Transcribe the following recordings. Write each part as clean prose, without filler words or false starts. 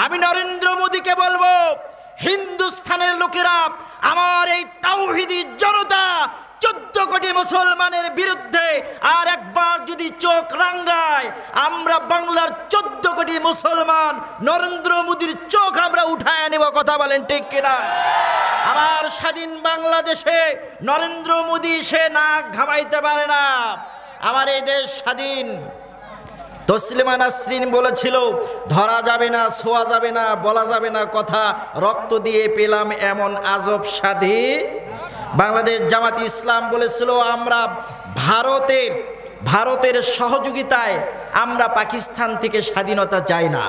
আমি নরেন্দ্র মোদীকে বলবো, হিন্দুস্তানের লোকেরা, আমার এই তাওহীদি জনতা 14 কোটি মুসলমানের বিরুদ্ধে আর একবার যদি চোখ রাঙ্গায়, আমরা বাংলার 14 কোটি মুসলমান নরেন্দ্র মোদীর চোখ আমরা উঠায় নেব। কথা বলেন ঠিক কিনা? আমার স্বাধীন বাংলাদেশে নরেন্দ্র মোদী সে নাক ঘামাইতে পারে না। আমার এই দেশ স্বাধীন। তসলিমা নাসরিন বলেছিল, ধরা যাবে না, ছোঁয়া যাবে না, বলা যাবে না কথা, রক্ত দিয়ে পেলাম এমন আজব স্বাধী। বাংলাদেশ জামাতি ইসলাম বলেছিল, আমরা ভারতের সহযোগিতায় আমরা পাকিস্তান থেকে স্বাধীনতা চাই না।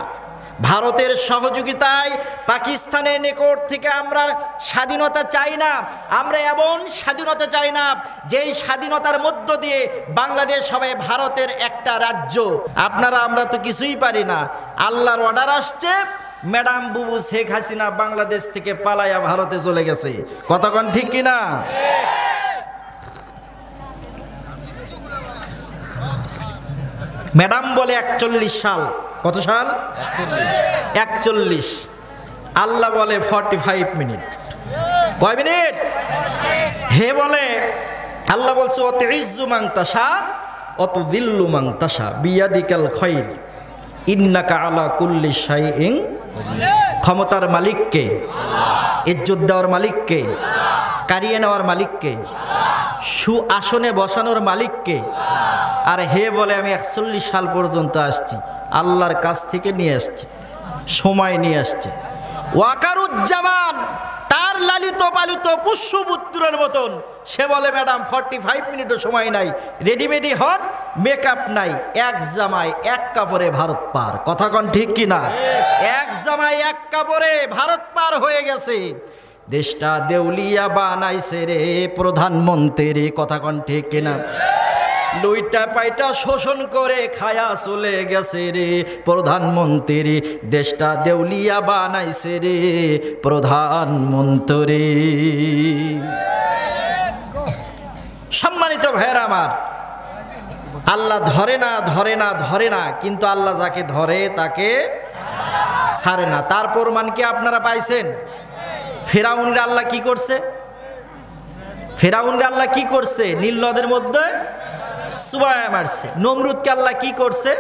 ভারতের সহযোগিতায় পাকিস্তানের নিকট থেকে আমরা স্বাধীনতা চাই না। আমরা এমন স্বাধীনতা চাই না যেই স্বাধীনতার মধ্য দিয়ে বাংলাদেশ হবে ভারতের একটা রাজ্য। আপনারা আমরা তো কিছুই পারি না। আল্লাহর অর্ডার আসছে, ম্যাডাম বুবু শেখ হাসিনা বাংলাদেশ থেকে পালাইয়া ভারতে চলে গেছে। কতক্ষণ ঠিক কিনা? ম্যাডাম বলে 41 সাল। কত সাল? 41। আল্লাহ বলে 45 মিনিট। কয় মিনিট? হে বলে, আল্লাহ বলছে, অত ইজ্জু মান তাশা অত দিল্লু মান তাশা বিয়াদিকাল খায়র ইন্নাকা আলা কুল্লি শাইইন। ক্ষমতার মালিককে, ইজ্জত দেওয়ার মালিককে, কারিয়ে নেওয়ার মালিককে, আসনে বসানোর মালিককে। আর হে বলে, আমি 41 সাল পর্যন্ত আসছি, আল্লাহর কাছ থেকে নিয়ে আসছে, সময় নিয়ে আসছে। ওয়াকারুজ্জামান তার লালিত পালিত পুষ্যপুত্রের মতন, সে বলে ম্যাডাম 45 মিনিটও সময় নাই, রেডিমেডি হন, মেকআপ নাই, এক জামায় এক কাপড়ে ভারত পার। কথা কন ঠিক কিনা? এক জামায় এক কাপড়ে ভারত পার হয়ে গেছে। দেশটা দেউলিয়া বানাইছে রে প্রধানমন্ত্রী। কথা কন ঠিক কিনা? লুইটা পাইটা শোষণ করে খায়া চলে গেছে রে প্রধানমন্ত্রী। দেশটা দেউলিয়া বানাইছে রে প্রধানমন্ত্রী। সম্মানিত ভাইয়েরা আমার, আল্লাহ ধরে না, ধরে না, ধরে না, কিন্তু আল্লাহ যাকে ধরে তাকে ছাড়ে না। তার প্রমাণ কি আপনারা পাইছেন? ফেরাউনরে আল্লাহ কি করছে? ফেরাউনরে আল্লাহ কি করছে? নীল নদের মধ্যে সুবায়া মারছে। নমরুদকে আল্লাহ কি করছে?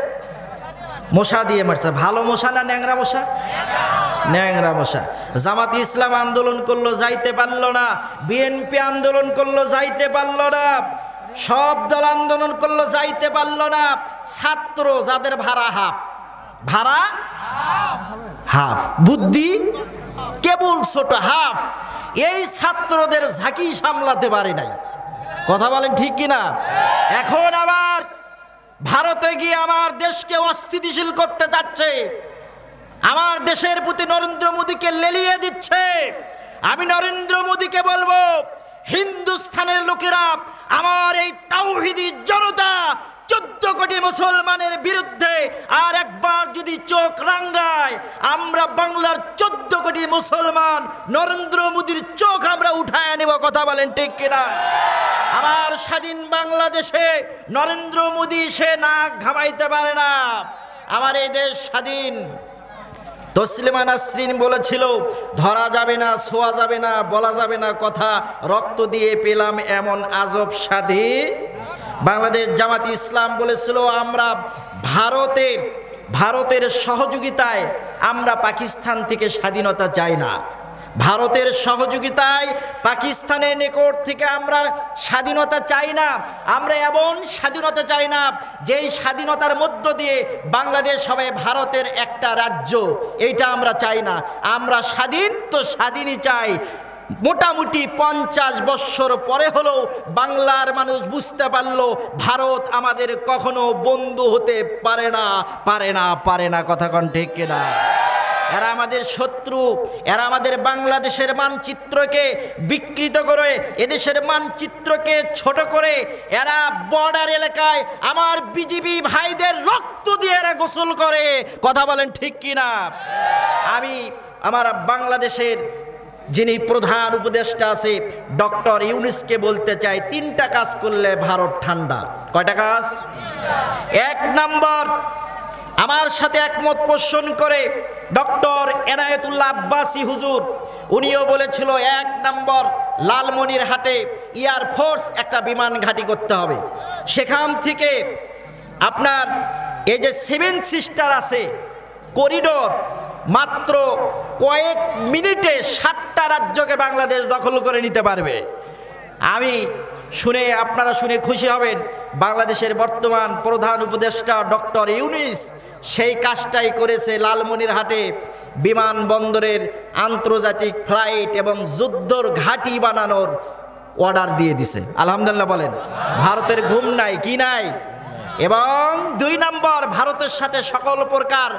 মশা দিয়ে মারছে। ভালো মশা না ন্যাংরা মশা? ন্যাংরা মশা। জামাতি ইসলাম আন্দোলন করলো, যাইতে পারলো না। বিএনপি আন্দোলন করলো, যাইতে পারলো না। সব দল আন্দোলন করলো, যাইতে পারলো না। ছাত্র যাদের ভাড়া হাফ, ভাড়া হাফ, বুদ্ধি কেবল ছোট হাফ, এই ছাত্রদের ঝাঁকি সামলাতে পারে নাই। কথা বলেন ঠিক কিনা? এখন আবার ভারতে গিয়ে আমার দেশকে অস্থিতিশীল করতে যাচ্ছে, আমার দেশের প্রতি নরেন্দ্র মোদীকে লেলিয়ে দিচ্ছে। আমি নরেন্দ্র মোদীকে বলবো, হিন্দুস্তানের লোকেরা, আমার এই তাওহীদি জনতা 14 কোটি মুসলমানের বিরুদ্ধে আর একবার যদি চোখ রাঙ্গায়, আমরা বাংলার 14 কোটি মুসলমান নরেন্দ্র মোদীর চোখ আমরা উঠায় নেব। কথা বলেন ঠিক কিনা? আমার স্বাধীন বাংলাদেশে নরেন্দ্র মোদী সে নাক ঘামাইতে পারে না। আমার এই দেশ স্বাধীন। তসলিমা নাসরিন বলেছিল, ধরা যাবে না, ছোঁয়া যাবে না, বলা যাবে না কথা, রক্ত দিয়ে পেলাম এমন আজব স্বাধী। বাংলাদেশ জামাতি ইসলাম বলেছিল, আমরা ভারতের সহযোগিতায় আমরা পাকিস্তান থেকে স্বাধীনতা চাই না। ভারতের সহযোগিতায় পাকিস্তানের নিকট থেকে আমরা স্বাধীনতা চাই না। আমরা এমন স্বাধীনতা চাই না যেই স্বাধীনতার মধ্য দিয়ে বাংলাদেশ হবে ভারতের একটা রাজ্য। এইটা আমরা চাই না। আমরা স্বাধীন তো স্বাধীনই চাই। মোটামুটি 50 বৎসর পরে হলেও বাংলার মানুষ বুঝতে পারলো ভারত আমাদের কখনো বন্ধু হতে পারে না, পারে না, পারে না। কথা কোন ঠিক কিনা? এরা আমাদের শত্রু। এরা আমাদের বাংলাদেশের মানচিত্রকে বিকৃত করে, এদেশের মানচিত্রকে ছোট করে, এরা বর্ডার এলাকায় আমার বিজিবি ভাইদের রক্ত দিয়ে এরা গোসল করে। কথা বলেন ঠিক কিনা? আমি আমার বাংলাদেশের যিনি প্রধান উপদেষ্টা আছে ডক্টর ইউনূসকে বলতে চাই, 3টা কাজ করলে ভারত ঠান্ডা। কয়টা কাজ? 1 নম্বর, আমার সাথে একমত পোষণ করে ডক্টর এনায়েতুল্লাহ আব্বাসী হুজুর, উনিও বলেছিল 1 নম্বর লালমনিরহাটে এয়ারফোর্স একটা বিমান ঘাঁটি করতে হবে। সেখান থেকে আপনার এই যে 7 সিস্টার আছে করিডোর, মাত্র কয়েক মিনিটে 7টা রাজ্যকে বাংলাদেশ দখল করে নিতে পারবে। আমি শুনে, আপনারা শুনে খুশি হবেন, বাংলাদেশের বর্তমান প্রধান উপদেষ্টা ডক্টর ইউনূস সেই কাজটাই করেছে। লালমনিরহাটে বিমানবন্দরের আন্তর্জাতিক ফ্লাইট এবং যুদ্ধর ঘাঁটি বানানোর অর্ডার দিয়ে দিছে। আলহামদুলিল্লাহ বলেন। ভারতের ঘুম নাই, কি নাই। এবং 2 নম্বর, ভারতের সাথে সকল প্রকার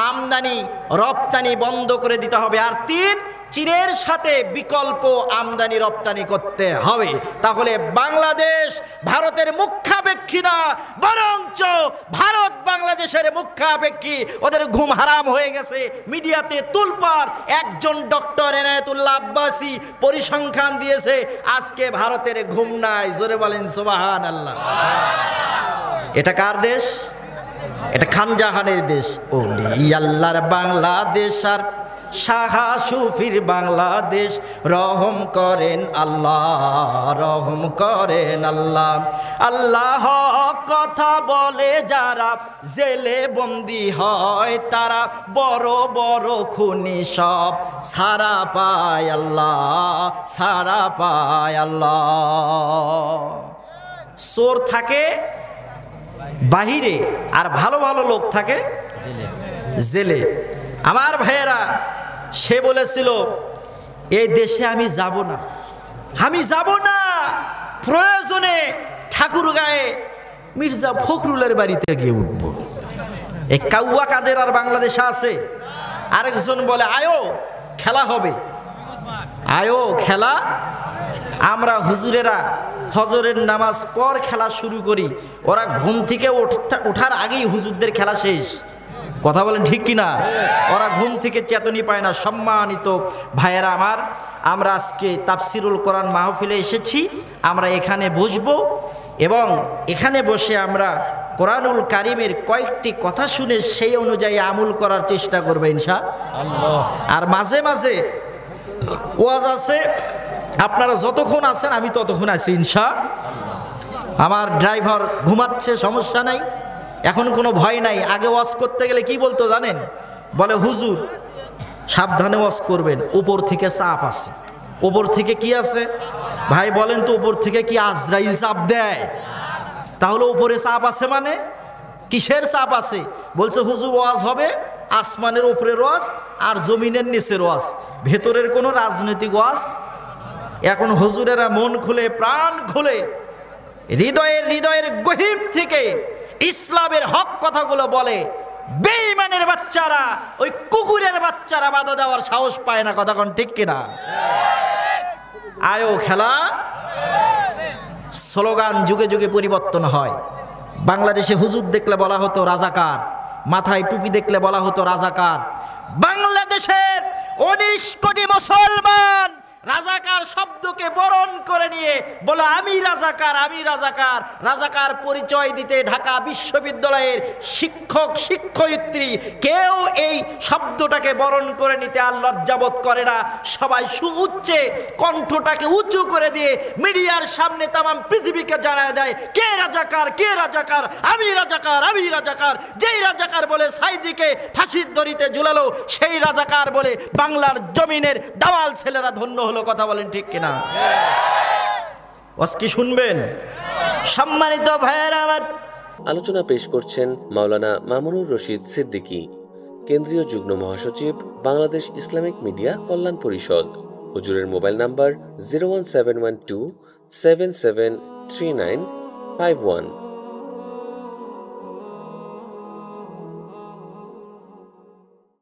আমদানি রপ্তানি বন্ধ করে দিতে হবে। আর 3, চীনের সাথে বিকল্প আমদানি রপ্তানি করতে হবে। তাহলে বাংলাদেশ ভারতের মুখাপেক্ষী না, বরঞ্চ ভারত বাংলাদেশের মুখাপেক্ষী। ওদের ঘুম হারাম হয়ে গেছে, মিডিয়াতে তুলপার। একজন ডক্টর এনায়েতুল্লাহ আব্বাসী পরিসংখ্যান দিয়েছে, আজকে ভারতের ঘুম নাই। জোরে বলেন সুবহানাল্লাহ। এটা কার দেশ? এটা খানজাহানের দেশ। ওলি আল্লাহর বাংলাদেশ আর শাহ সুফির বাংলাদেশ, রহম করেন আল্লাহ, রহম করেন আল্লাহ। আল্লাহ কথা বলে যারা জেলে বন্দি হয়, তারা বড় বড় খুনি সব ছাড়া পায় আল্লাহ, ছাড়া পায় আল্লাহ। চোর থাকে বাহিরে আর ভালো ভালো লোক থাকে জেলে। আমার ভাইয়েরা, সে বলেছিল এই দেশে আমি যাব না, আমি যাব না। প্রয়োজনে ঠাকুরগাঁয়ে মির্জা ফখরুলের বাড়িতে গিয়ে উঠব। এই কাউয়া কাদের আর বাংলাদেশে আছে। আরেকজন বলে আয়ো খেলা হবে, আয়ো খেলা। আমরা হুজুরেরা ফজরের নামাজ পর খেলা শুরু করি, ওরা ঘুম থেকে ওঠার আগেই হুজুরদের খেলা শেষ। কথা বলেন ঠিক কিনা? ওরা ঘুম থেকে চেতনি পায় না। সম্মানিত ভাইয়েরা আমার, আমরা আজকে তাফসিরুল কোরআন মাহফিলে এসেছি। আমরা এখানে বসবো এবং এখানে বসে আমরা কোরআনুল কারিমের কয়েকটি কথা শুনে সেই অনুযায়ী আমল করার চেষ্টা করবো ইনশাআল্লাহ। আর মাঝে মাঝে ওয়াজ আছে, আপনারা যতক্ষণ আছেন আমি ততক্ষণ আছি ইনশাআল্লাহ। আমার ড্রাইভার ঘুমাচ্ছে, সমস্যা নাই, এখন কোনো ভয় নাই। আগে ওয়াজ করতে গেলে কি বলতো জানেন? বলে হুজুর সাবধানে ওয়াজ করবেন, উপর থেকে চাপ আছে। উপর থেকে কি আছে ভাই বলেন তো? উপর থেকে কি আজরাইল চাপ দেয়? তাহলে উপরে চাপ আছে মানে কিসের চাপ আছে? বলছে হুজুর ওয়াজ হবে আসমানের উপরের ওয়াজ আর জমিনের নিচের ওয়াজ, ভেতরের কোনো রাজনৈতিক ওয়াজ। এখন হুজুরেরা মন খুলে, প্রাণ খুলে, হৃদয়ের গহীন থেকে ইসলামের হক কথাগুলো বলে। বেঈমানের বাচ্চারা, ওই কুকুরের বাচ্চারা বাধা দেওয়ার সাহস পায় না। কথা কোন ঠিক কিনা? আয়ো খেলা স্লোগান যুগে যুগে পরিবর্তন হয়। বাংলাদেশে হুজুর দেখলে বলা হতো রাজাকার, মাথায় টুপি দেখলে বলা হতো রাজাকার। বাংলাদেশের 19 কোটি মুসলমান রাজাকার শব্দকে বরণ করে নিয়ে বলে আমি রাজাকার, আমি রাজাকার। রাজাকার পরিচয় দিতে ঢাকা বিশ্ববিদ্যালয়ের শিক্ষক শিক্ষয়িত্রী কেউ এই শব্দটাকে বরণ করে নিতে আর লজ্জাবোধ করে না। সবাই সুউচ্চে কণ্ঠটাকে উঁচু করে দিয়ে মিডিয়ার সামনে তামাম পৃথিবীকে জানায় দেয় কে রাজাকার, কে রাজাকার, আমি রাজাকার, আমি রাজাকার। যেই রাজাকার বলে সাইদিকে ফাঁসির দড়িতে ঝুলালো, সেই রাজাকার বলে বাংলার জমিনের দাওয়াল ছেলেরা ধন্য হলো। কথা বলেন ঠিক কিনা? কি শুনবেন? সম্মানিত ভাইয়েরা আমার, আলোচনা পেশ করছেন মাওলানা মামুনুর রশিদ সিদ্দিকী, কেন্দ্রীয় যুগ্ম মহাসচিব, বাংলাদেশ ইসলামিক মিডিয়া কল্যাণ পরিষদ। হুজুরের মোবাইল নাম্বার 01712 773951।